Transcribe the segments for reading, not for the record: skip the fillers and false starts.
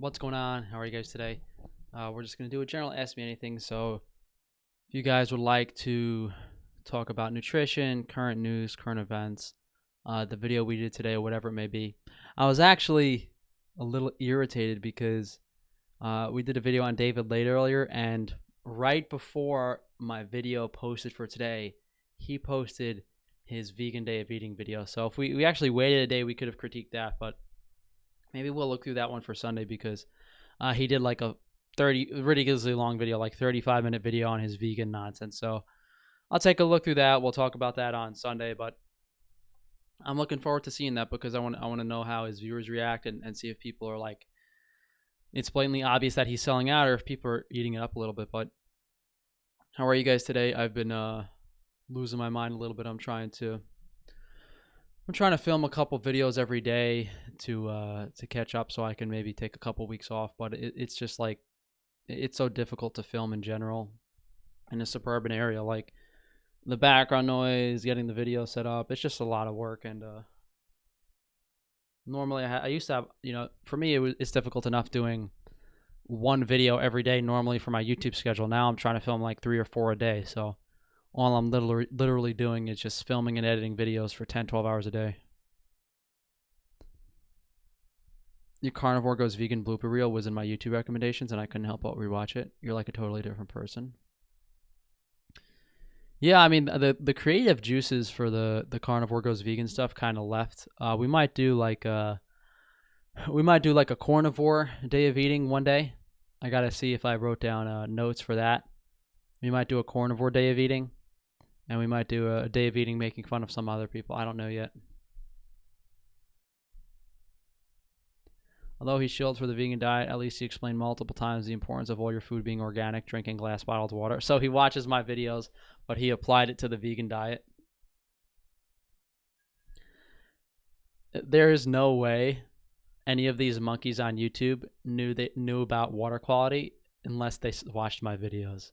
What's going on? How are you guys today? We're just going to do a general Ask Me Anything. So, if you guys would like to talk about nutrition, current news, current events, the video we did today, or whatever it may be, I was actually a little irritated because we did a video on David Late earlier, and right before my video posted for today, he posted his vegan day of eating video. So, if we actually waited a day, we could have critiqued that, but maybe we'll look through that one for Sunday because he did like a ridiculously long video, like 35-minute video on his vegan nonsense. So I'll take a look through that. We'll talk about that on Sunday, but I'm looking forward to seeing that because I want to know how his viewers react and see if people are like, it's blatantly obvious that he's selling out or if people are eating it up a little bit. But how are you guys today? I've been losing my mind a little bit. I'm trying to film a couple videos every day to catch up so I can maybe take a couple weeks off. But it's just like it's so difficult to film in general in a suburban area. Like the background noise, getting the video set up, it's just a lot of work. And normally I used to have, for me it's difficult enough doing one video every day normally for my YouTube schedule. Now I'm trying to film like 3 or 4 a day. So all I'm literally doing is just filming and editing videos for 10, 12 hours a day. Your carnivore goes vegan blooper reel was in my YouTube recommendations, and I couldn't help but rewatch it. You're like a totally different person. Yeah, I mean the creative juices for the carnivore goes vegan stuff kind of left. We might do like a carnivore day of eating one day. I gotta see if I wrote down notes for that. We might do a carnivore day of eating. And we might do a day of eating making fun of some other people. I don't know yet. Although he shilled for the vegan diet, at least he explained multiple times the importance of all your food being organic, drinking glass bottled water. So he watches my videos, but he applied it to the vegan diet. There is no way any of these monkeys on YouTube knew about water quality unless they watched my videos.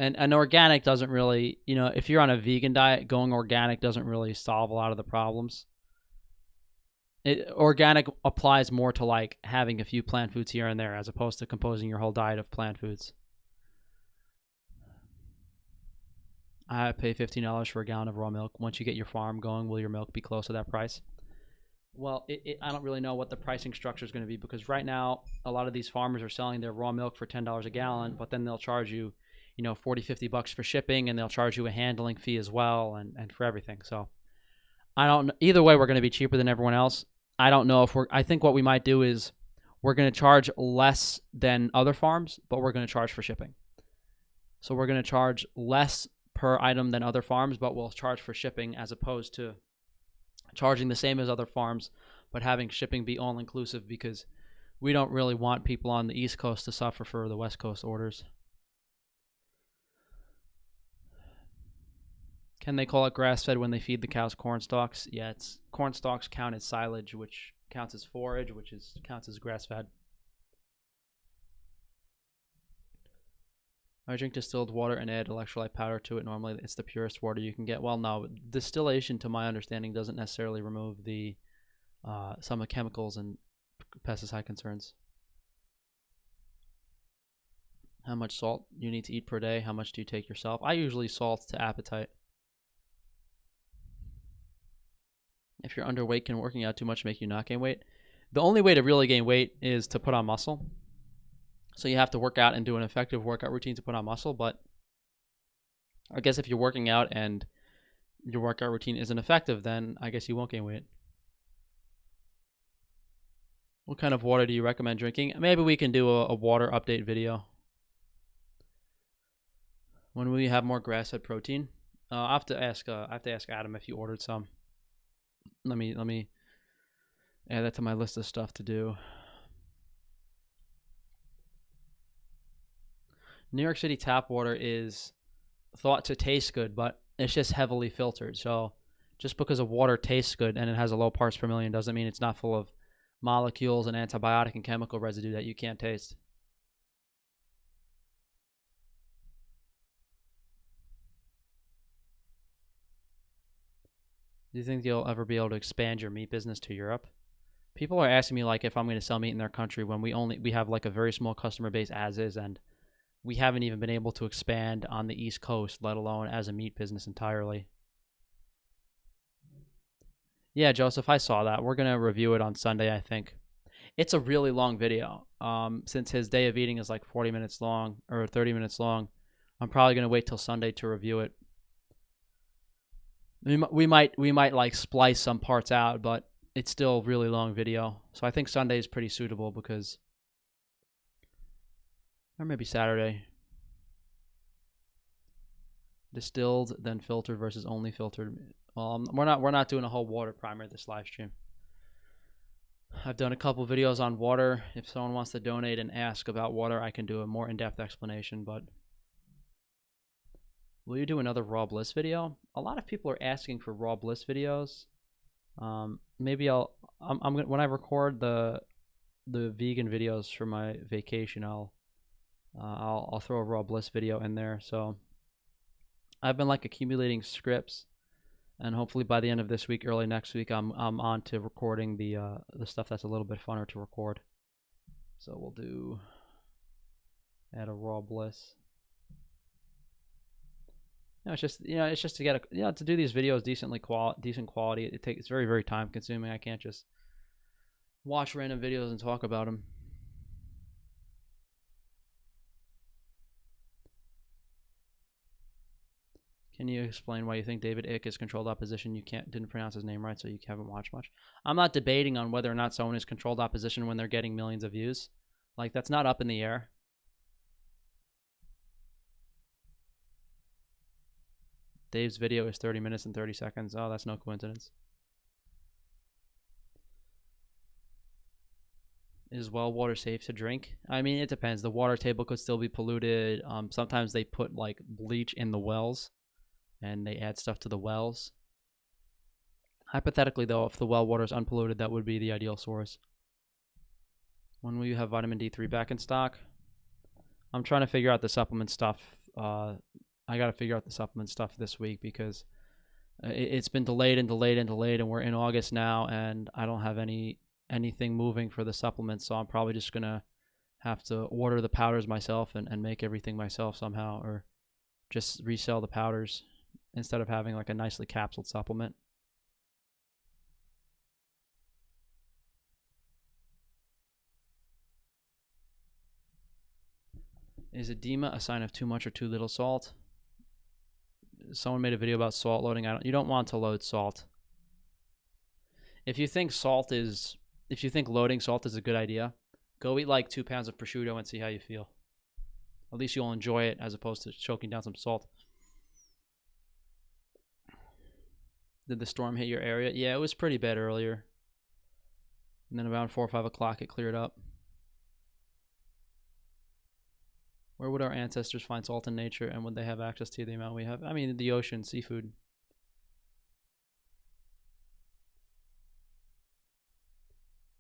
And organic doesn't really, if you're on a vegan diet, going organic doesn't really solve a lot of the problems. Organic applies more to like having a few plant foods here and there as opposed to composing your whole diet of plant foods. I pay $15 for a gallon of raw milk. Once you get your farm going, will your milk be close to that price? Well, I don't really know what the pricing structure is going to be because right now a lot of these farmers are selling their raw milk for $10 a gallon, but then they'll charge you 40, $50 for shipping, and they'll charge you a handling fee as well and for everything. So I don't, either way, we're going to be cheaper than everyone else. I don't know if I think what we might do is we're going to charge less than other farms, but we're going to charge for shipping. So we're going to charge less per item than other farms, but we'll charge for shipping as opposed to charging the same as other farms, but having shipping be all inclusive because we don't really want people on the East Coast to suffer for the West Coast orders. Can they call it grass-fed when they feed the cows corn stalks? Yeah, corn stalks count as silage, which counts as forage, which counts as grass-fed. I drink distilled water and add electrolyte powder to it. Normally, it's the purest water you can get. Well, no, distillation, to my understanding, doesn't necessarily remove the some of the chemicals and pesticide concerns. How much salt you need to eat per day? How much do you take yourself? I usually salt to appetite. If you're underweight, can working out too much make you not gain weight? The only way to really gain weight is to put on muscle. So you have to work out and do an effective workout routine to put on muscle. But I guess if you're working out and your workout routine isn't effective, then I guess you won't gain weight. What kind of water do you recommend drinking? Maybe we can do a water update video. When will you have more grass-fed protein? I have to ask Adam if he ordered some. Let me add that to my list of stuff to do. New York City tap water is thought to taste good, but it's just heavily filtered. So just because a water tastes good and it has a low parts per million doesn't mean it's not full of molecules and antibiotic and chemical residue that you can't taste. Do you think you'll ever be able to expand your meat business to Europe? People are asking me like if I'm going to sell meat in their country when we have like a very small customer base as is, and we haven't even been able to expand on the East Coast, let alone as a meat business entirely. Yeah, Joseph, I saw that. We're gonna review it on Sunday, I think. It's a really long video. Since his day of eating is like 40 minutes long or 30 minutes long, I'm probably gonna wait till Sunday to review it. We might like splice some parts out, but it's still a really long video. So I think Sunday is pretty suitable because, or maybe Saturday. Distilled then filtered versus only filtered. We're not doing a whole water primer this live stream. I've done a couple videos on water. If someone wants to donate and ask about water, I can do a more in-depth explanation. But will you do another raw bliss video? A lot of people are asking for raw bliss videos. Maybe I'm gonna, when I record the vegan videos for my vacation, I'll throw a raw bliss video in there. So I've been like accumulating scripts, and hopefully by the end of this week, early next week, I'm on to recording the stuff that's a little bit funner to record. So we'll do add a raw bliss. It's just to get to do these videos decent quality. It's very, very time consuming. I can't just watch random videos and talk about them. Can you explain why you think David Icke is controlled opposition? You didn't pronounce his name right, so you haven't watched much. I'm not debating on whether or not someone is controlled opposition when they're getting millions of views. Like, that's not up in the air. Dave's video is 30 minutes and 30 seconds. Oh, that's no coincidence. Is well water safe to drink? I mean, it depends. The water table could still be polluted. Sometimes they put like bleach in the wells, and they add stuff to the wells. Hypothetically, though, if the well water is unpolluted, that would be the ideal source. When will you have vitamin D3 back in stock? I'm trying to figure out the supplement stuff. I got to figure out the supplement stuff this week because it's been delayed and delayed and delayed, and we're in August now, and I don't have anything moving for the supplements, so I'm probably just going to have to order the powders myself and make everything myself somehow, or just resell the powders instead of having like a nicely capsuled supplement. Is edema a sign of too much or too little salt? Someone made a video about salt loading. You don't want to load salt. If you think loading salt is a good idea, go eat like 2 pounds of prosciutto and see how you feel. At least you'll enjoy it as opposed to choking down some salt. Did the storm hit your area? Yeah, it was pretty bad earlier. And then around 4 or 5 o'clock, it cleared up. Where would our ancestors find salt in nature, and would they have access to the amount we have? I mean, the ocean, seafood.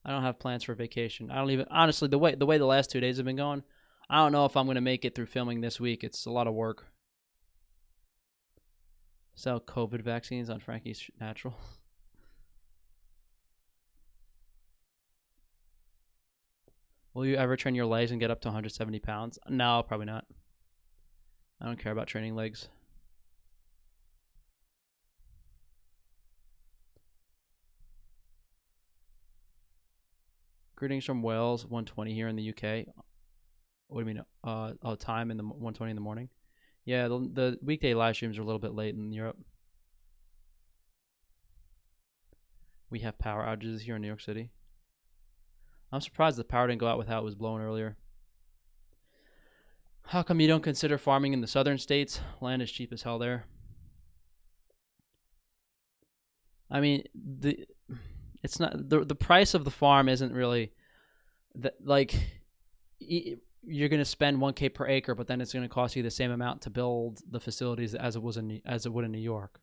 I don't have plans for vacation. I don't even, honestly, the way the last 2 days have been going, I don't know if I'm going to make it through filming this week. It's a lot of work. Sell COVID vaccines on Frankie's Natural. Will you ever train your legs and get up to 170 pounds? No, probably not. I don't care about training legs. Greetings from Wales, 1:20 here in the UK. What do you mean? Time in the 1:20 in the morning. Yeah, the weekday live streams are a little bit late in Europe. We have power outages here in New York City. I'm surprised the power didn't go out with how it was blowing earlier. How come you don't consider farming in the southern states? Land is cheap as hell there. I mean, it's not the price of the farm isn't really that, like, you're going to spend $1,000 per acre, but then it's going to cost you the same amount to build the facilities as it would in New York.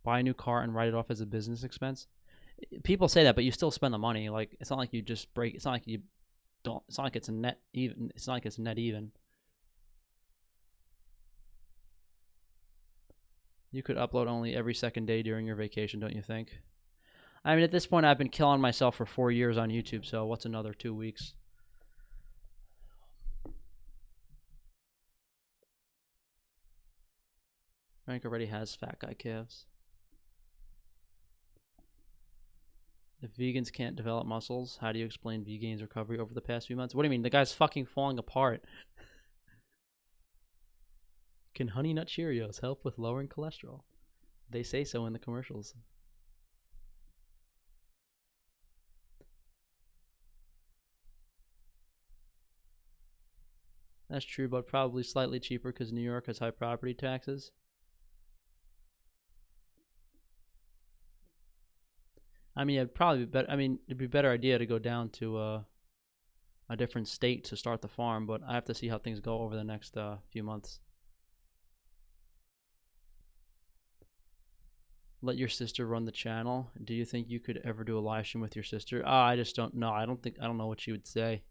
Buy a new car and write it off as a business expense. People say that, but you still spend the money. Like, it's not like you just break. It's not like you don't. It's not like it's a net even. It's not like it's net even. You could upload only every second day during your vacation, don't you think? I mean, at this point, I've been killing myself for 4 years on YouTube, so what's another 2 weeks? Frank already has fat guy calves. If vegans can't develop muscles, how do you explain vegans' recovery over the past few months? What do you mean? The guy's fucking falling apart. Can Honey Nut Cheerios help with lowering cholesterol? They say so in the commercials. That's true, but probably slightly cheaper because New York has high property taxes. I mean, it'd probably be better. I mean, it'd be a better idea to go down to a different state to start the farm, but I have to see how things go over the next few months. Let your sister run the channel. Do you think you could ever do a live stream with your sister? I just don't know. I don't know what she would say.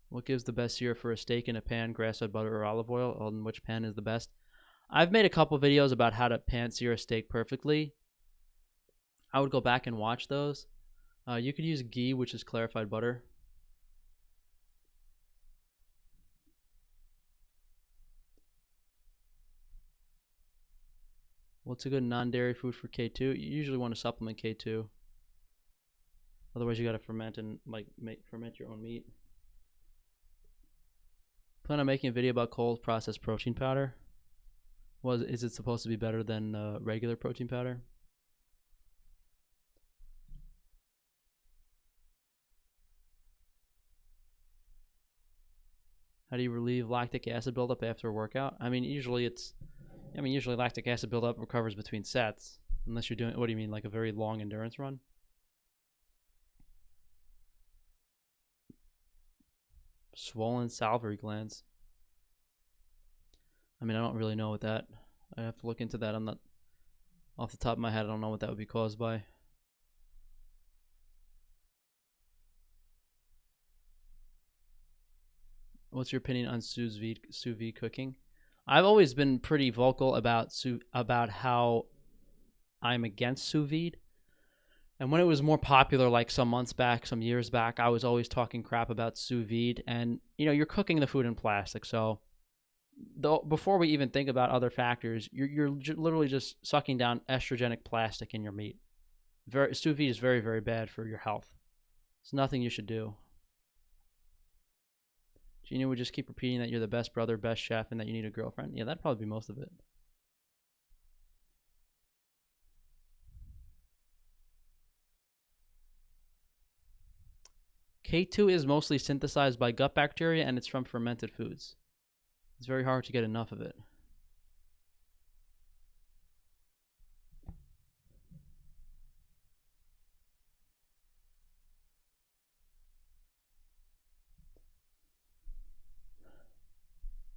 What gives the best sear for a steak in a pan, grass-fed butter or olive oil? And which pan is the best? I've made a couple videos about how to pan sear a steak perfectly. I would go back and watch those. You could use ghee, which is clarified butter. What's a good non-dairy food for K2? You usually want to supplement K2. Otherwise, you got to ferment and ferment your own meat. Plan on making a video about cold processed protein powder. Is it supposed to be better than regular protein powder? How do you relieve lactic acid buildup after a workout? I mean, usually lactic acid buildup recovers between sets, unless you're doing, what do you mean, like a very long endurance run? Swollen salivary glands. I mean, I don't really know what that, I have to look into that. I'm not, off the top of my head, I don't know what that would be caused by. What's your opinion on sous vide cooking? I've always been pretty vocal about how I'm against sous vide. And when it was more popular, like some months back, some years back, I was always talking crap about sous vide. And, you know, you're cooking the food in plastic. So before we even think about other factors, you're literally just sucking down estrogenic plastic in your meat. Sous vide is very, very bad for your health. It's nothing you should do. Gina would just keep repeating that you're the best brother, best chef, and that you need a girlfriend. Yeah, that'd probably be most of it. K2 is mostly synthesized by gut bacteria, and it's from fermented foods. It's very hard to get enough of it.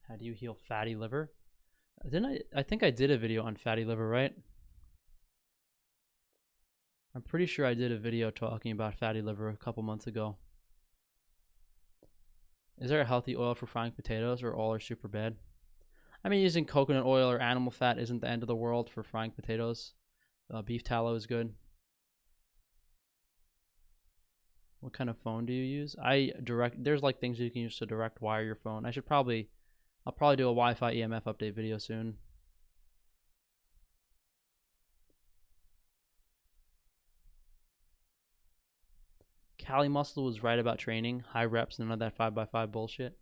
How do you heal fatty liver? I think I did a video on fatty liver, right? I'm pretty sure I did a video talking about fatty liver a couple months ago. Is there a healthy oil for frying potatoes, or all are super bad? I mean, using coconut oil or animal fat isn't the end of the world for frying potatoes. Beef tallow is good. What kind of phone do you use? There's like things you can use to direct wire your phone. I'll probably do a Wi-Fi EMF update video soon. Cali Muscle was right about training, high reps, none of that 5x5 bullshit.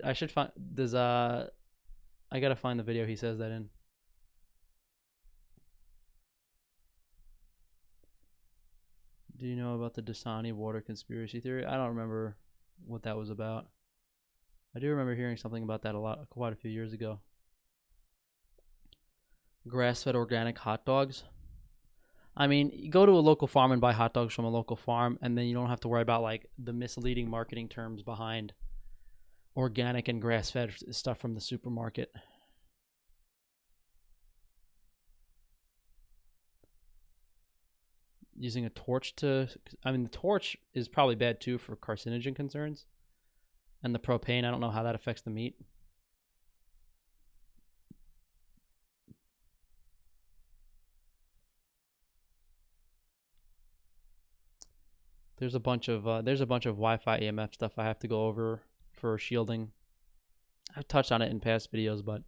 I should find, I gotta find the video he says that in. Do you know about the Dasani water conspiracy theory? I don't remember what that was about. I do remember hearing something about that quite a few years ago. Grass-fed organic hot dogs. I mean, you go to a local farm and buy hot dogs from a local farm, and then you don't have to worry about like the misleading marketing terms behind organic and grass-fed stuff from the supermarket. using a torch to, I mean, the torch is probably bad too for carcinogen concerns. And the propane, I don't know how that affects the meat. There's a bunch of Wi-Fi EMF stuff I have to go over for shielding. I've touched on it in past videos, but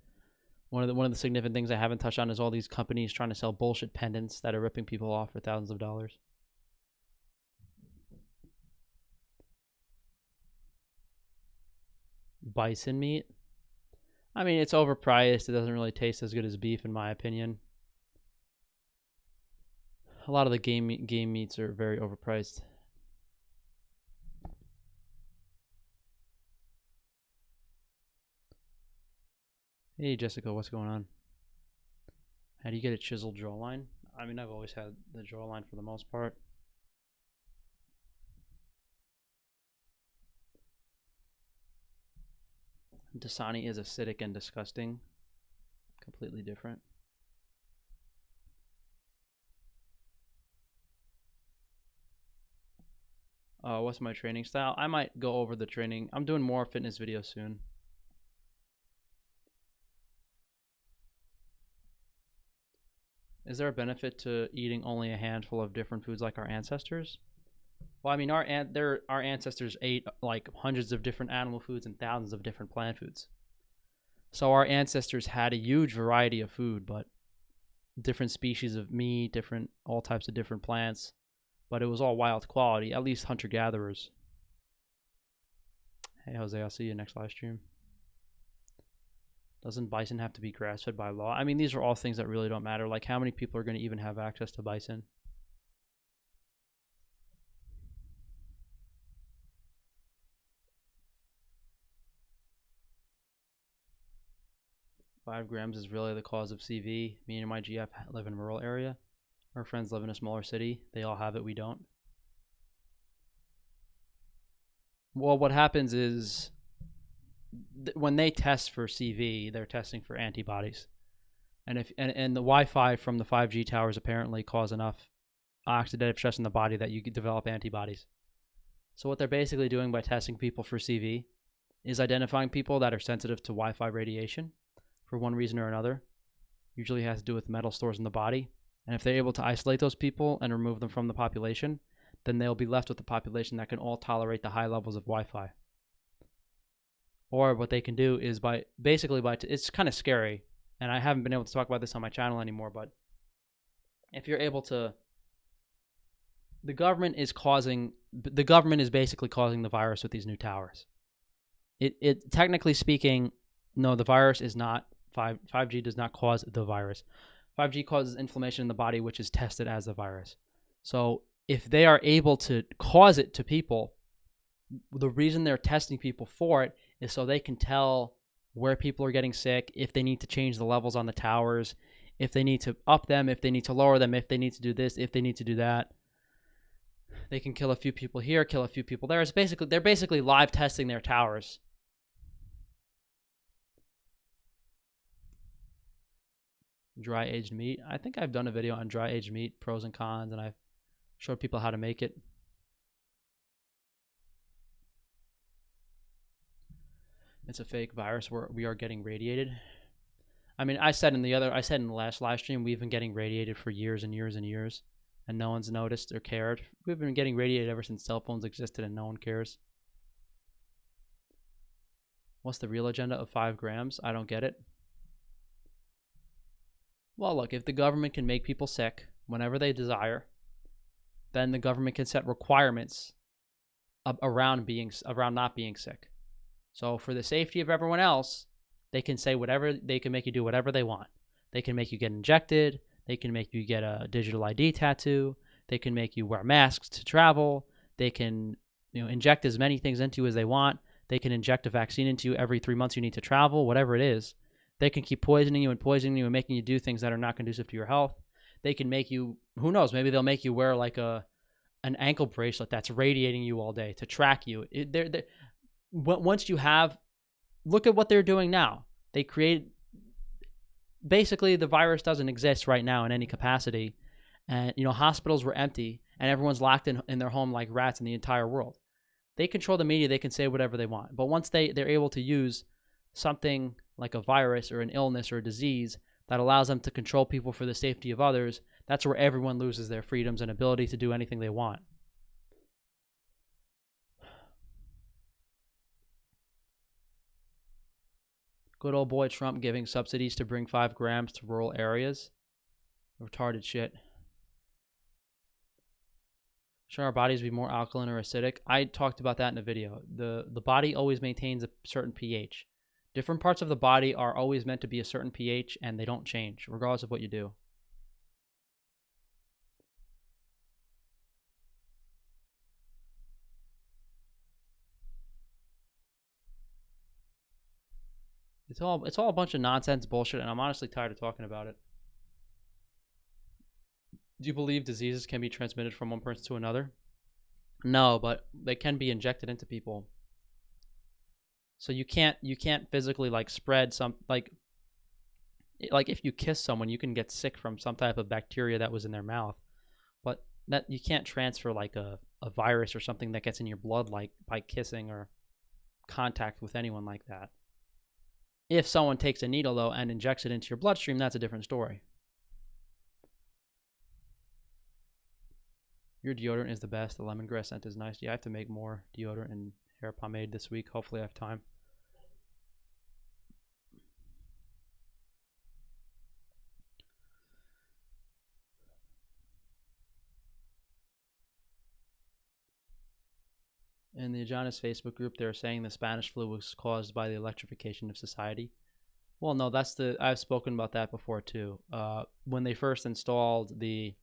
one of the significant things I haven't touched on is all these companies trying to sell bullshit pendants that are ripping people off for thousands of dollars. Bison meat. I mean, it's overpriced. It doesn't really taste as good as beef, in my opinion. A lot of the game meats are very overpriced. Hey, Jessica, what's going on? How do you get a chiseled jawline? I mean, I've always had the jawline for the most part. Dasani is acidic and disgusting. Completely different. What's my training style? I might go over the training. I'm doing more fitness videos soon. Is there a benefit to eating only a handful of different foods like our ancestors? Well, I mean, our ancestors ate like hundreds of different animal foods and thousands of different plant foods. So our ancestors had a huge variety of food, but different species of meat, all types of different plants, but it was all wild quality, at least hunter-gatherers. Hey, Jose, I'll see you next live stream. Doesn't bison have to be grass-fed by law? I mean, these are all things that really don't matter. Like, how many people are going to even have access to bison? Five grams is really the cause of CV. Me and my GF live in a rural area. Our friends live in a smaller city. They all have it. We don't. Well, what happens is when they test for CV, they're testing for antibodies, and the Wi-Fi from the 5G towers apparently cause enough oxidative stress in the body that you could develop antibodies. So what they're basically doing by testing people for CV is identifying people that are sensitive to Wi-Fi radiation for one reason or another. Usually has to do with metal stores in the body, and if they're able to isolate those people and remove them from the population, then they'll be left with a population that can all tolerate the high levels of Wi-Fi. Or what they can do is it's kind of scary, and I haven't been able to talk about this on my channel anymore, but if you're able to, the government is basically causing the virus with these new towers. It technically speaking, no, the virus is not, 5G does not cause the virus. 5G causes inflammation in the body, which is tested as the virus. So if they are able to cause it to people, the reason they're testing people for it is so they can tell where people are getting sick, if they need to change the levels on the towers, if they need to up them, if they need to lower them, if they need to do this, if they need to do that. They can kill a few people here, kill a few people there. They're basically live testing their towers. Dry aged meat. I think I've done a video on dry aged meat, pros and cons, and I've showed people how to make it. It's a fake virus where we are getting radiated. I mean, I said in the last live stream, we've been getting radiated for years and years and years, and no one's noticed or cared. We've been getting radiated ever since cell phones existed, and no one cares. What's the real agenda of 5 grams? I don't get it. Well, look, if the government can make people sick whenever they desire, then the government can set requirements around not being sick. So for the safety of everyone else, they can say whatever, they can make you do whatever they want. They can make you get injected. They can make you get a digital ID tattoo. They can make you wear masks to travel. They can, inject as many things into you as they want. They can inject a vaccine into you every 3 months you need to travel, whatever it is. They can keep poisoning you and making you do things that are not conducive to your health. They can make you, who knows, maybe they'll make you wear like an ankle bracelet that's radiating you all day to track you. Once you have, look at what they're doing now. They create, basically the virus doesn't exist right now in any capacity, And, hospitals were empty and everyone's locked in their home like rats in the entire world. They control the media. They can say whatever they want. But once they're able to use something like a virus or an illness or a disease that allows them to control people for the safety of others, that's where everyone loses their freedoms and ability to do anything they want. Good old boy Trump giving subsidies to bring 5 grams to rural areas. Retarded shit. Should our bodies be more alkaline or acidic? I talked about that in a video. The body always maintains a certain pH. Different parts of the body are always meant to be a certain pH, and they don't change, regardless of what you do. It's all a bunch of nonsense bullshit, and I'm honestly tired of talking about it. Do you believe diseases can be transmitted from one person to another? No, but they can be injected into people. So you can't physically like spread some like if you kiss someone, you can get sick from some type of bacteria that was in their mouth. But that you can't transfer like a virus or something that gets in your blood like by kissing or contact with anyone like that. If someone takes a needle though and injects it into your bloodstream, that's a different story. Your deodorant is the best. The lemongrass scent is nice. Yeah, I have to make more deodorant and hair pomade this week. Hopefully I have time. In the Adonis Facebook group, they're saying the Spanish flu was caused by the electrification of society. Well, no, I've spoken about that before too. When they first installed the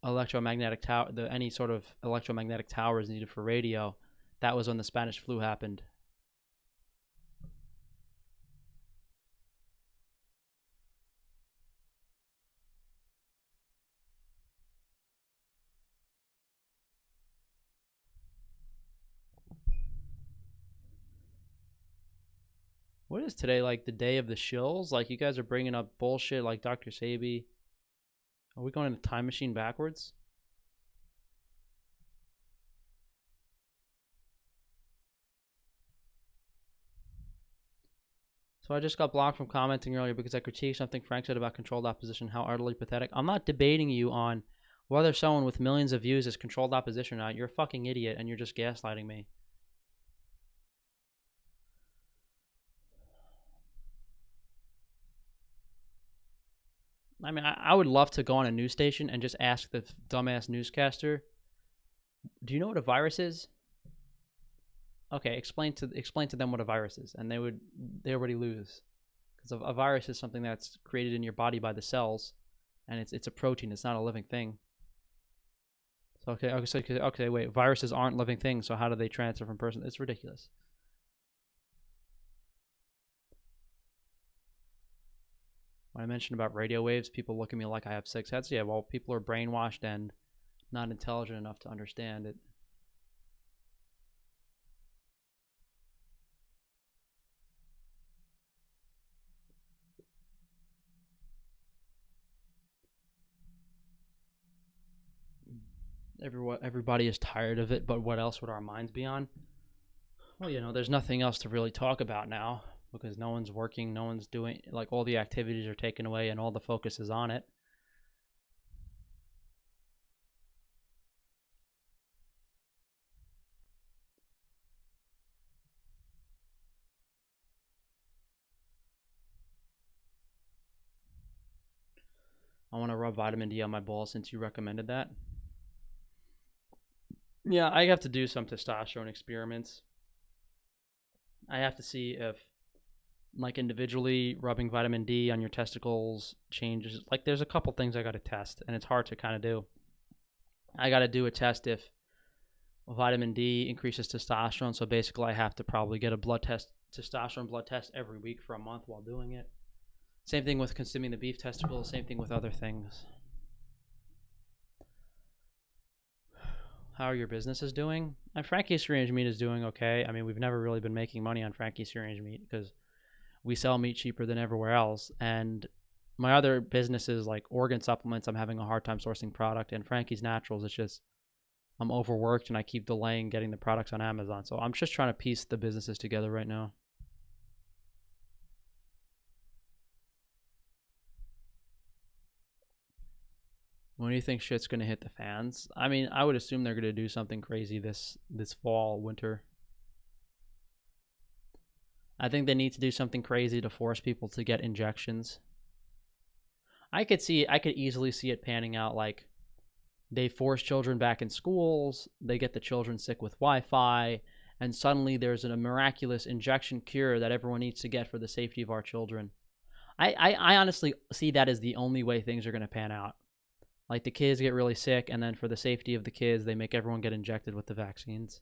electromagnetic tower, any sort of electromagnetic towers needed for radio, that was when the Spanish flu happened. What is today, like the day of the shills? Like you guys are bringing up bullshit like Dr. Sabi. Are we going in a time machine backwards? So I just got blocked from commenting earlier because I critiqued something Frank said about controlled opposition, how utterly pathetic. I'm not debating you on whether someone with millions of views is controlled opposition or not. You're a fucking idiot and you're just gaslighting me. I mean, I would love to go on a news station and just ask the dumbass newscaster, do you know what a virus is? Okay, explain to them what a virus is, and they already lose, because a virus is something that's created in your body by the cells, and it's a protein. It's not a living thing. So okay, wait, viruses aren't living things. So how do they transfer from person? It's ridiculous. When I mentioned about radio waves, people look at me like I have 6 heads. Yeah, well, people are brainwashed and not intelligent enough to understand it. Everybody is tired of it, but what else would our minds be on? Well, there's nothing else to really talk about now because no one's working, no one's doing, like, all the activities are taken away and all the focus is on it. I want to rub vitamin D on my balls since you recommended that. Yeah, I have to do some testosterone experiments. I have to see if, like, individually rubbing vitamin D on your testicles changes. Like, there's a couple things I got to test, and it's hard to kind of do. I got to do a test if vitamin D increases testosterone. So basically, I have to probably get a testosterone blood test every week for a month while doing it. Same thing with consuming the beef testicles. Same thing with other things. How are your businesses doing? And Frankie's Free Range Meat is doing okay. I mean, we've never really been making money on Frankie's Free Range Meat because we sell meat cheaper than everywhere else. And My other businesses like organ supplements, I'm having a hard time sourcing product, and Frankie's Naturals, it's just I'm overworked and I keep delaying getting the products on Amazon. So I'm just trying to piece the businesses together right now. When do you think shit's gonna hit the fans? I mean, I would assume they're gonna do something crazy this fall, winter. I think they need to do something crazy to force people to get injections. I could easily see it panning out like they force children back in schools, they get the children sick with Wi-Fi, and suddenly there's a miraculous injection cure that everyone needs to get for the safety of our children. I honestly see that as the only way things are going to pan out. Like the kids get really sick, and then for the safety of the kids, they make everyone get injected with the vaccines.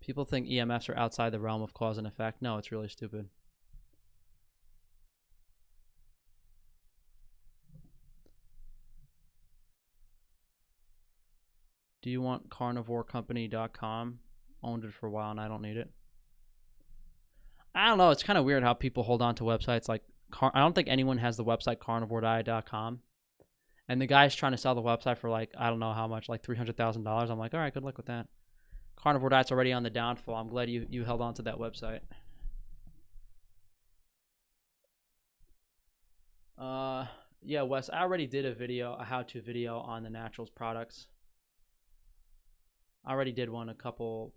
People think EMFs are outside the realm of cause and effect. No, it's really stupid. Do you want carnivorecompany.com? Owned it for a while and I don't need it. I don't know. It's kind of weird how people hold on to websites like I don't think anyone has the website carnivorediet.com. And the guy's trying to sell the website for like, I don't know how much, like $300,000. I'm like, all right, good luck with that. Carnivore Diet's already on the downfall. I'm glad you held on to that website. Yeah, Wes, I already did a how-to video on the Naturals products. I already did one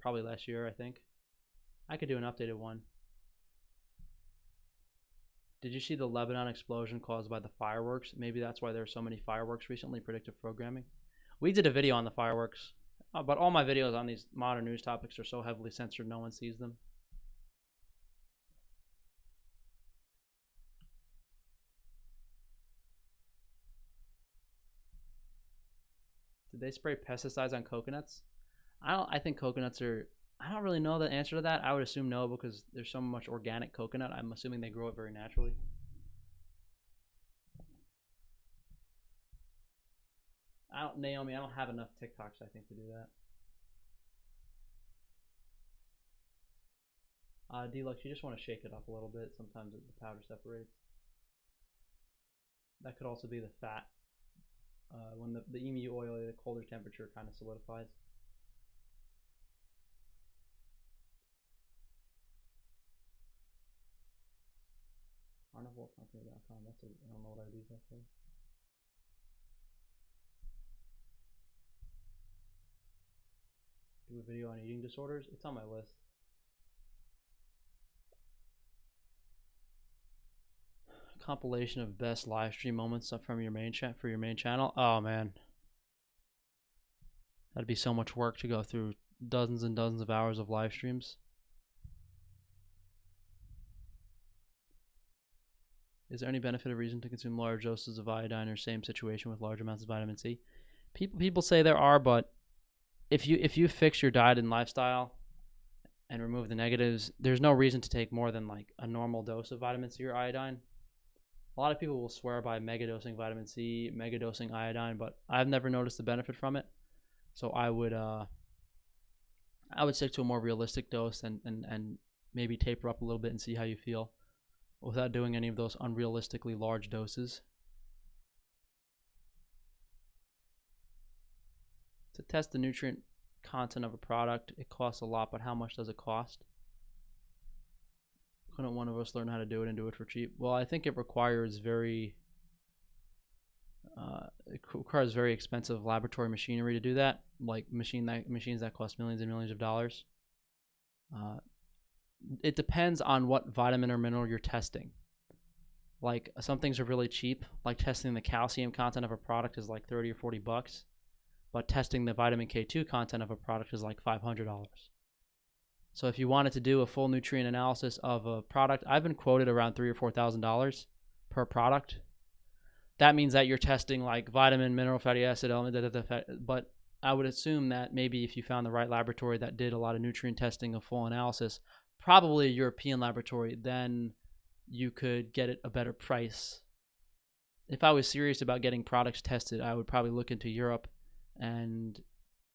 probably last year, I think. I could do an updated one. Did you see the Lebanon explosion caused by the fireworks? Maybe that's why there are so many fireworks recently, predictive programming. We did a video on the fireworks, but all my videos on these modern news topics are so heavily censored no one sees them. Did they spray pesticides on coconuts? I think coconuts are. I don't really know the answer to that. I would assume no because there's so much organic coconut. I'm assuming they grow it very naturally. Naomi, I don't have enough TikToks, I think, to do that. Deluxe, you just want to shake it up a little bit. Sometimes the powder separates. That could also be the fat. When the emu oil at a colder temperature kind of solidifies. Carnivorecompany.com. I don't know what I'd use that for. Do a video on eating disorders. It's on my list. Compilation of best live stream moments from your main chat for your main channel. Oh man, that'd be so much work to go through dozens and dozens of hours of live streams. Is there any benefit or reason to consume large doses of iodine or same situation with large amounts of vitamin C? People say there are, but if you fix your diet and lifestyle and remove the negatives, there's no reason to take more than like a normal dose of vitamin C or iodine. A lot of people will swear by megadosing vitamin C, megadosing iodine, but I've never noticed the benefit from it. So I would stick to a more realistic dose and maybe taper up a little bit and see how you feel without doing any of those unrealistically large doses. To test the nutrient content of a product, it costs a lot, but how much does it cost? Couldn't one of us learn how to do it and do it for cheap? Well, I think it requires very expensive laboratory machinery to do that, like machines that cost millions and millions of dollars. It depends on what vitamin or mineral you're testing. Like some things are really cheap, like testing the calcium content of a product is like 30 or 40 bucks, but testing the vitamin K2 content of a product is like $500. So if you wanted to do a full nutrient analysis of a product, I've been quoted around $3,000 or $4,000 per product. That means that you're testing like vitamin, mineral, fatty acid, element, but I would assume that maybe if you found the right laboratory that did a lot of nutrient testing, a full analysis, probably a European laboratory, then you could get it a better price if I was serious about getting products tested, I would probably look into Europe and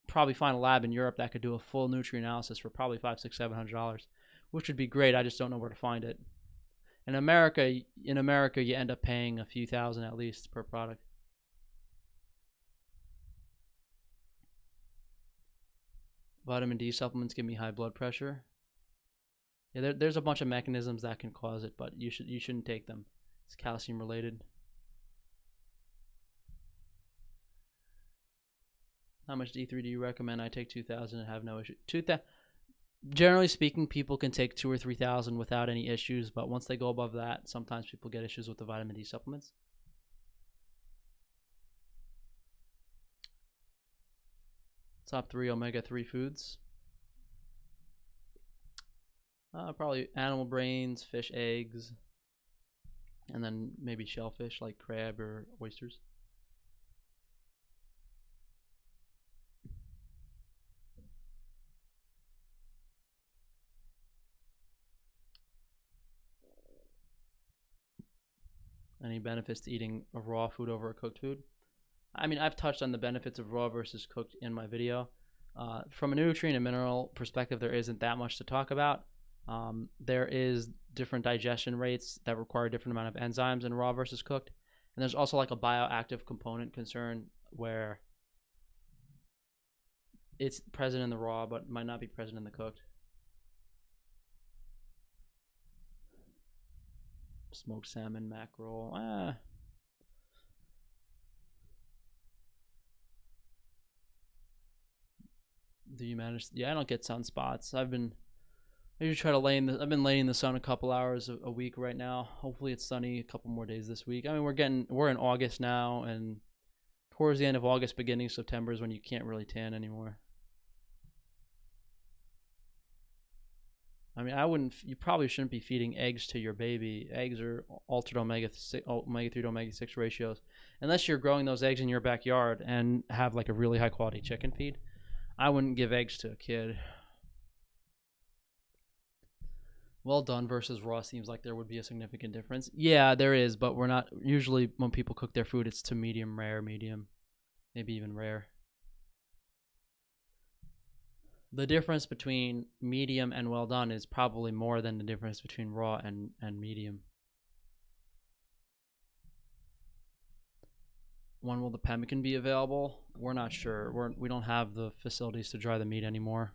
probably find a lab in Europe that could do a full nutrient analysis for probably $500, $600, $700, which would be great. I just don't know where to find it. In America, you end up paying a few thousand at least per product. Vitamin D supplements give me high blood pressure. Yeah, there's a bunch of mechanisms that can cause it, but you shouldn't take them. It's calcium related. How much D3 do you recommend? I take 2,000 and have no issue. Generally speaking, people can take 2,000 or 3,000 without any issues, but once they go above that, sometimes people get issues with the vitamin D supplements. Top 3 omega-3 foods. Probably animal brains, fish eggs, and then maybe shellfish like crab or oysters. Any benefits to eating a raw food over a cooked food? I mean, I've touched on the benefits of raw versus cooked in my video. From a nutrient and mineral perspective, there isn't that much to talk about. There is different digestion rates that require a different amount of enzymes in raw versus cooked. And there's also like a bioactive component concern where it's present in the raw but might not be present in the cooked. Smoked salmon, mackerel. Do you manage? Yeah, I don't get sunspots. I usually try to lay in the. I've been laying in the sun a couple hours a week right now. Hopefully it's sunny a couple more days this week. I mean, we're in August now, and towards the end of August, beginning of September is when you can't really tan anymore. I mean, you probably shouldn't be feeding eggs to your baby. Eggs are altered omega-3 to omega-6 ratios. Unless you're growing those eggs in your backyard and have like a really high quality chicken feed, I wouldn't give eggs to a kid. Well done versus raw seems like there would be a significant difference. Yeah, there is, but we're not, usually when people cook their food, it's to medium rare, medium, maybe even rare. The difference between medium and well done is probably more than the difference between raw and medium. When will the pemmican be available? We're not sure. We don't have the facilities to dry the meat anymore.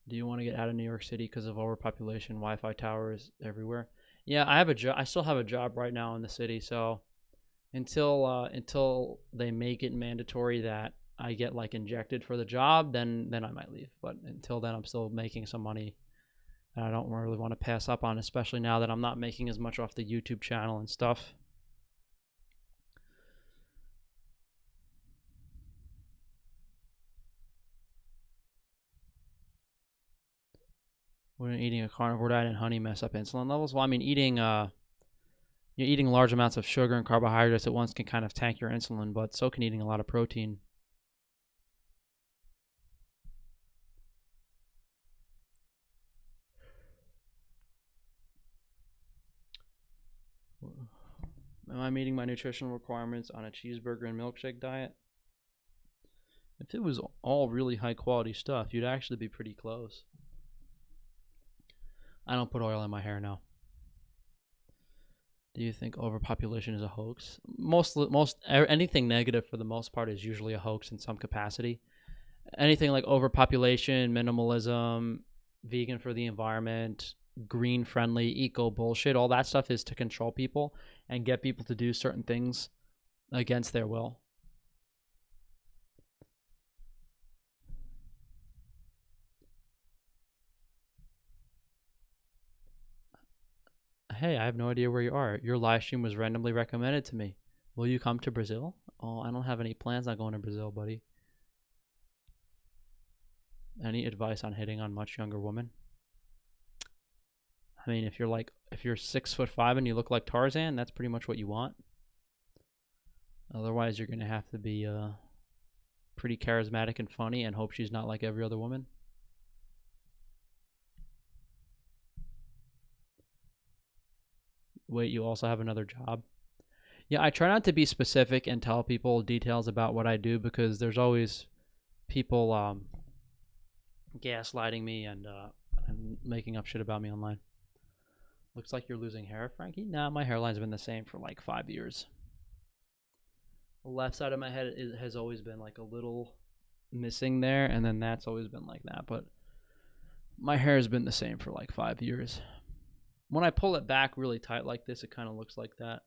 Do you want to get out of New York City because of overpopulation, Wi-Fi towers everywhere? Yeah, I have a job. I still have a job right now in the city, so until they make it mandatory that I get like injected for the job, then I might leave. But until then, I'm still making some money, and I don't really want to pass up on, especially now that I'm not making as much off the YouTube channel and stuff. Wouldn't eating a carnivore diet and honey mess up insulin levels? Well, I mean, eating large amounts of sugar and carbohydrates at once can kind of tank your insulin, but so can eating a lot of protein. Am I meeting my nutritional requirements on a cheeseburger and milkshake diet? If it was all really high quality stuff, you'd actually be pretty close. I don't put oil in my hair now. Do you think overpopulation is a hoax? Anything negative for the most part is usually a hoax in some capacity. Anything like overpopulation, minimalism, vegan for the environment, green friendly, eco bullshit, all that stuff is to control people and get people to do certain things against their will. Hey, I have no idea where you are. Your live stream was randomly recommended to me. Will you come to Brazil? Oh, I don't have any plans on going to Brazil, buddy. Any advice on hitting on much younger women? I mean, if you're 6'5" and you look like Tarzan, that's pretty much what you want. Otherwise, you're gonna have to be pretty charismatic and funny and hope she's not like every other woman? Wait, you also have another job? Yeah, I try not to be specific and tell people details about what I do because there's always people gaslighting me and making up shit about me online. Looks like you're losing hair, Frankie. Nah, my hairline's been the same for like 5 years. The left side of my head has always been like a little missing there, and then that's always been like that. But my hair has been the same for like 5 years. When I pull it back really tight like this, it kind of looks like that.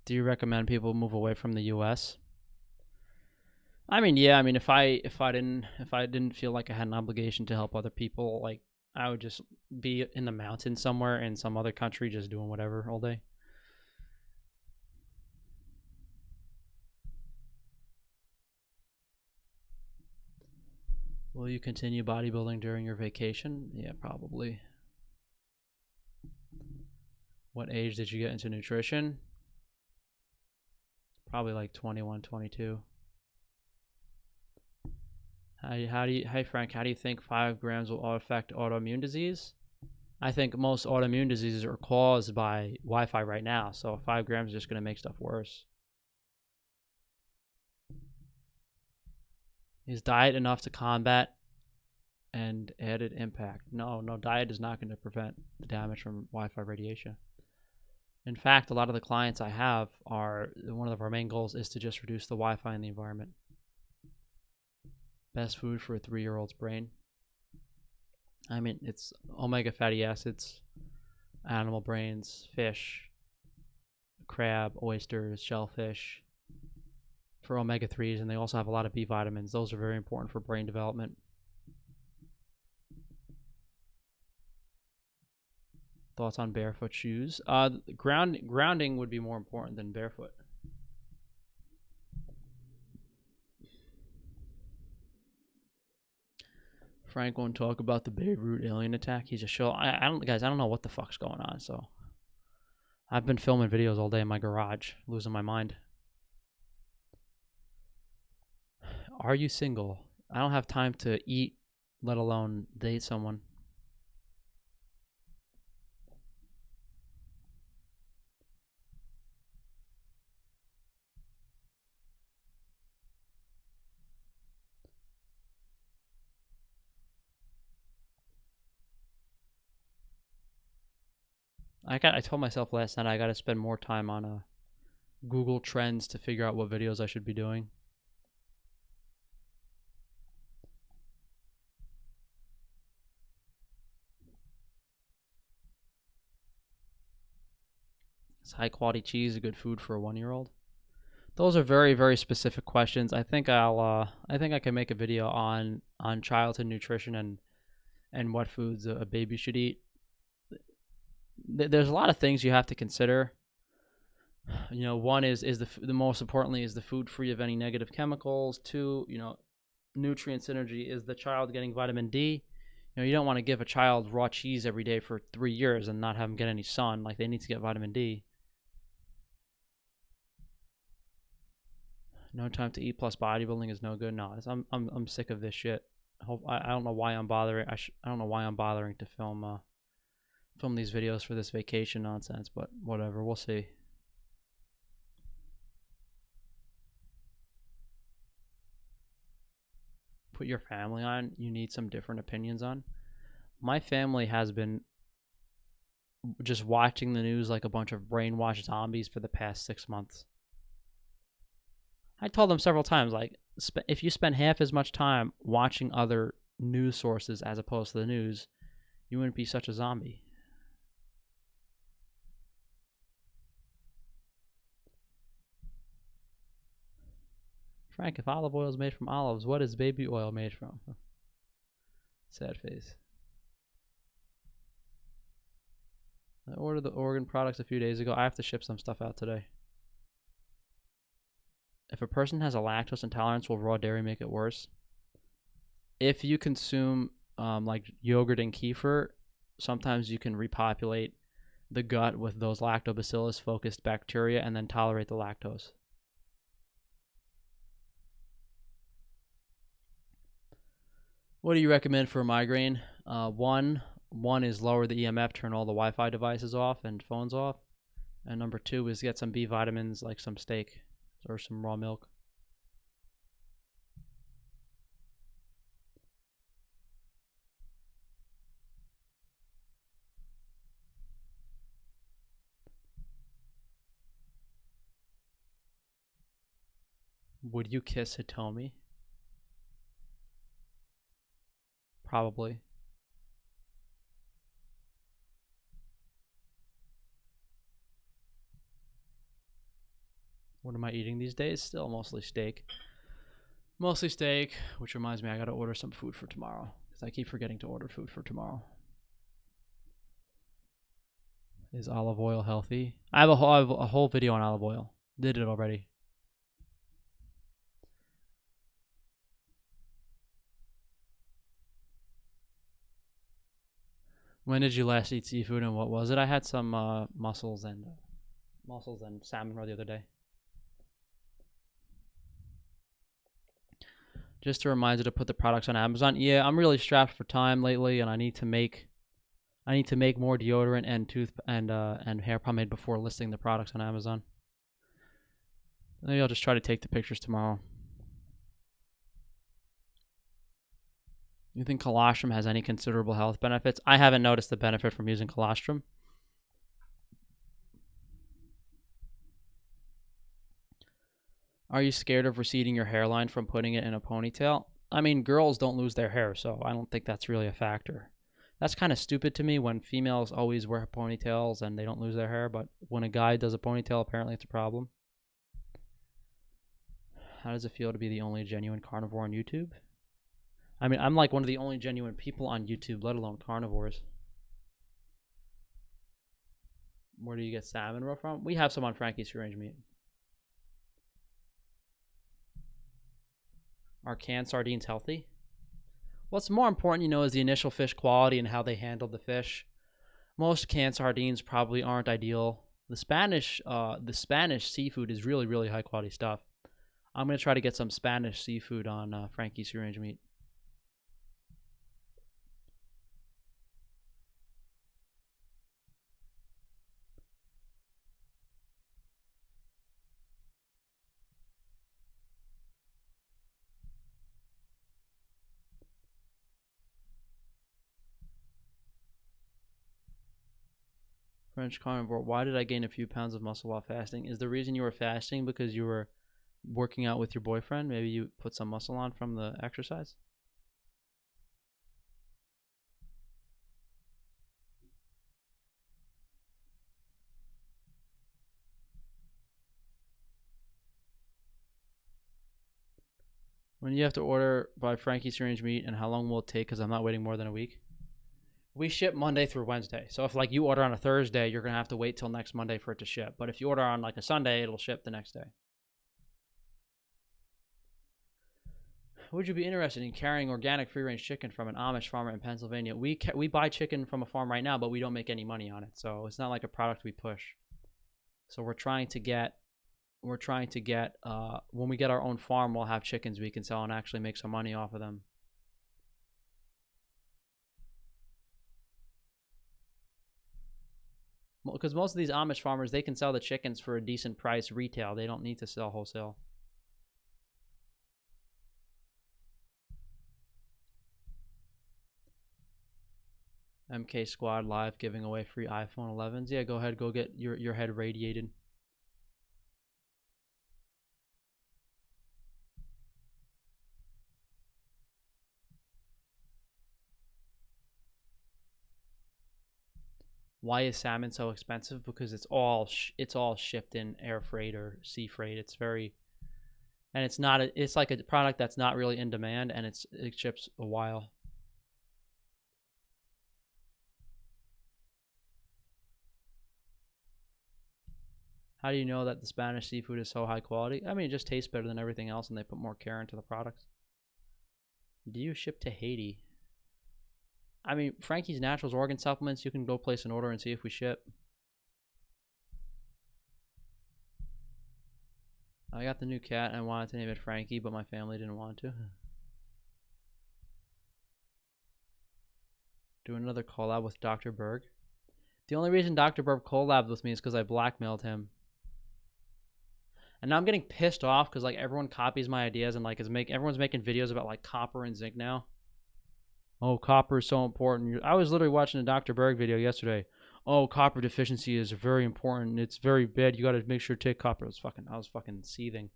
Do you recommend people move away from the U.S.? I mean, yeah. I mean, if I didn't feel like I had an obligation to help other people, like I would just be in the mountains somewhere in some other country, just doing whatever all day. Will you continue bodybuilding during your vacation? Yeah, probably. What age did you get into nutrition? Probably like 21, 22. Hey Frank, how do you think 5 grams will affect autoimmune disease? I think most autoimmune diseases are caused by Wi-Fi right now, so 5 grams is just going to make stuff worse. Is diet enough to combat and added impact? No, diet is not going to prevent the damage from Wi-Fi radiation. In fact, a lot of the clients I have are, one of our main goals is to just reduce the Wi-Fi in the environment. Best food for a 3-year-old's brain? I mean, it's omega fatty acids, animal brains, fish, crab, oysters, shellfish for omega 3s, and they also have a lot of B vitamins. Those are very important for brain development. Thoughts on barefoot shoes? Grounding would be more important than barefoot. Frank won't talk about the Beirut alien attack. He's a show. I don't know what the fuck's going on. So I've been filming videos all day in my garage, losing my mind. Are you single? I don't have time to eat, let alone date someone. I told myself last night I got to spend more time on Google Trends to figure out what videos I should be doing. Is high quality cheese a good food for a 1-year-old? Those are very, very specific questions. I think I think I can make a video on childhood nutrition and what foods a baby should eat. There's a lot of things you have to consider. You know, one is the most importantly is the food free of any negative chemicals. 2, you know, nutrient synergy. Is the child getting vitamin D? You know, you don't want to give a child raw cheese every day for 3 years and not have them get any sun. Like, they need to get vitamin D. No time to eat plus bodybuilding is no good. No, I'm sick of this shit. I don't know why I'm bothering. I don't know why I'm bothering to film these videos for this vacation nonsense, but whatever, we'll see. Put your family on, you need some different opinions on. My family has been just watching the news like a bunch of brainwashed zombies for the past 6 months. I told them several times, like, if you spend half as much time watching other news sources as opposed to the news, you wouldn't be such a zombie. Frank, if olive oil is made from olives, what is baby oil made from? Sad face. I ordered the organ products a few days ago. I have to ship some stuff out today. If a person has a lactose intolerance, will raw dairy make it worse? if you consume like yogurt and kefir, sometimes you can repopulate the gut with those lactobacillus focused bacteria and then tolerate the lactose. What do you recommend for a migraine? One is lower the EMF, turn all the Wi-Fi devices off and phones off. And number two is get some B vitamins, like some steak or some raw milk. Would you kiss Hitomi? Probably. What am I eating these days? Still mostly steak. Mostly steak, which reminds me I gotta order some food for tomorrow because I keep forgetting to order food for tomorrow. Is olive oil healthy? I have a whole video on olive oil. Did it already. When did you last eat seafood and what was it? I had some mussels and salmon the other day. Just a reminder to put the products on Amazon. Yeah, I'm really strapped for time lately, and I need to make more deodorant and hair pomade before listing the products on Amazon. Maybe I'll just try to take the pictures tomorrow. You think colostrum has any considerable health benefits? I haven't noticed the benefit from using colostrum. Are you scared of receding your hairline from putting it in a ponytail? I mean, girls don't lose their hair, so I don't think that's really a factor. That's kind of stupid to me when females always wear ponytails and they don't lose their hair, but when a guy does a ponytail, apparently it's a problem. How does it feel to be the only genuine carnivore on YouTube? I mean, I'm like one of the only genuine people on YouTube, let alone carnivores. Where do you get salmon roe from? We have some on Frankie's Free Range Meat. Are canned sardines healthy? What's more important, is the initial fish quality and how they handled the fish. Most canned sardines probably aren't ideal. The Spanish seafood is really, really high quality stuff. I'm gonna try to get some Spanish seafood on Frankie's Free Range Meat. French carnivore. Why did I gain a few pounds of muscle while fasting? Is the reason you were fasting because you were working out with your boyfriend? Maybe you put some muscle on from the exercise? When you have to order by Frankie's Free Range Meat, and how long will it take? Because I'm not waiting more than a week. We ship Monday through Wednesday. So if like you order on a Thursday, you're going to have to wait till next Monday for it to ship. But if you order on like a Sunday, it'll ship the next day. Would you be interested in carrying organic free-range chicken from an Amish farmer in Pennsylvania? We buy chicken from a farm right now, but we don't make any money on it. So it's not like a product we push. So we're trying to get when we get our own farm, we'll have chickens we can sell and actually make some money off of them. Because most of these Amish farmers, they can sell the chickens for a decent price retail. They don't need to sell wholesale. MK Squad live giving away free iPhone 11s. Yeah, go ahead, go get your head radiated. Why is salmon so expensive? Because it's all shipped in air freight or sea freight. It's very, and it's like a product that's not really in demand, and it ships a while. How do you know that the Spanish seafood is so high quality? I mean, it just tastes better than everything else, and they put more care into the products. Do you ship to Haiti? I mean, Frankie's Naturals organ supplements, you can go place an order and see if we ship. I got the new cat and I wanted to name it Frankie, but my family didn't want to. Do another collab with Dr. Berg. The only reason Dr. Berg collabed with me is because I blackmailed him. And now I'm getting pissed off because like everyone copies my ideas and like everyone's making videos about like copper and zinc now. Oh, copper is so important. I was literally watching a Dr. Berg video yesterday. Oh, copper deficiency is very important. It's very bad. You got to make sure to take copper. I was fucking seething.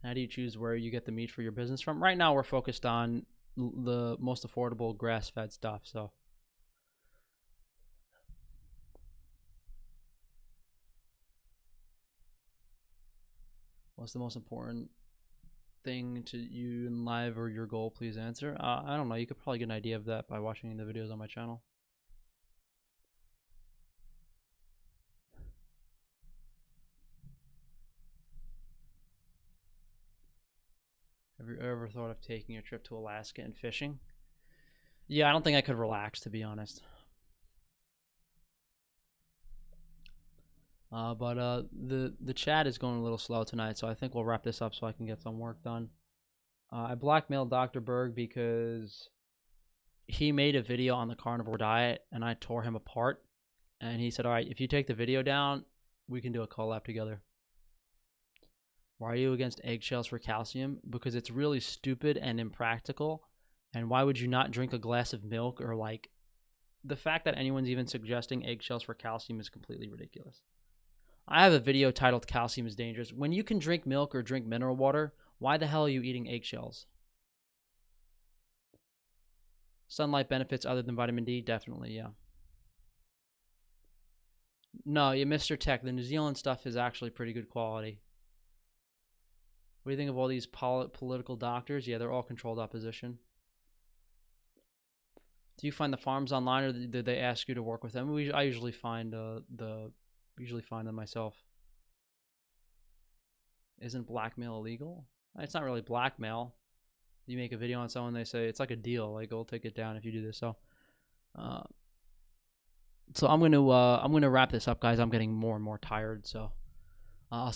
How do you choose where you get the meat for your business from? Right now, we're focused on the most affordable grass-fed stuff. So, what's the most important thing to you in live or your goal? Please answer. I don't know. You could probably get an idea of that by watching the videos on my channel. Have you ever thought of taking a trip to Alaska and fishing? Yeah, I don't think I could relax, to be honest. But the chat is going a little slow tonight, so I think we'll wrap this up so I can get some work done. I blackmailed Dr. Berg because he made a video on the carnivore diet, and I tore him apart. And he said, "All right, if you take the video down, we can do a collab together." Why are you against eggshells for calcium? Because it's really stupid and impractical. And why would you not drink a glass of milk? Or like, the fact that anyone's even suggesting eggshells for calcium is completely ridiculous. I have a video titled Calcium is Dangerous. When you can drink milk or drink mineral water, why the hell are you eating eggshells? Sunlight benefits other than vitamin D? Definitely, yeah. No, you Mr. Tech. The New Zealand stuff is actually pretty good quality. What do you think of all these political doctors? Yeah, they're all controlled opposition. Do you find the farms online, or did they ask you to work with them? I usually find them myself. Isn't blackmail illegal? It's not really blackmail. You make a video on someone, they say it's like a deal. Like, we'll take it down if you do this. So I'm gonna wrap this up, guys. I'm getting more and more tired. So I'll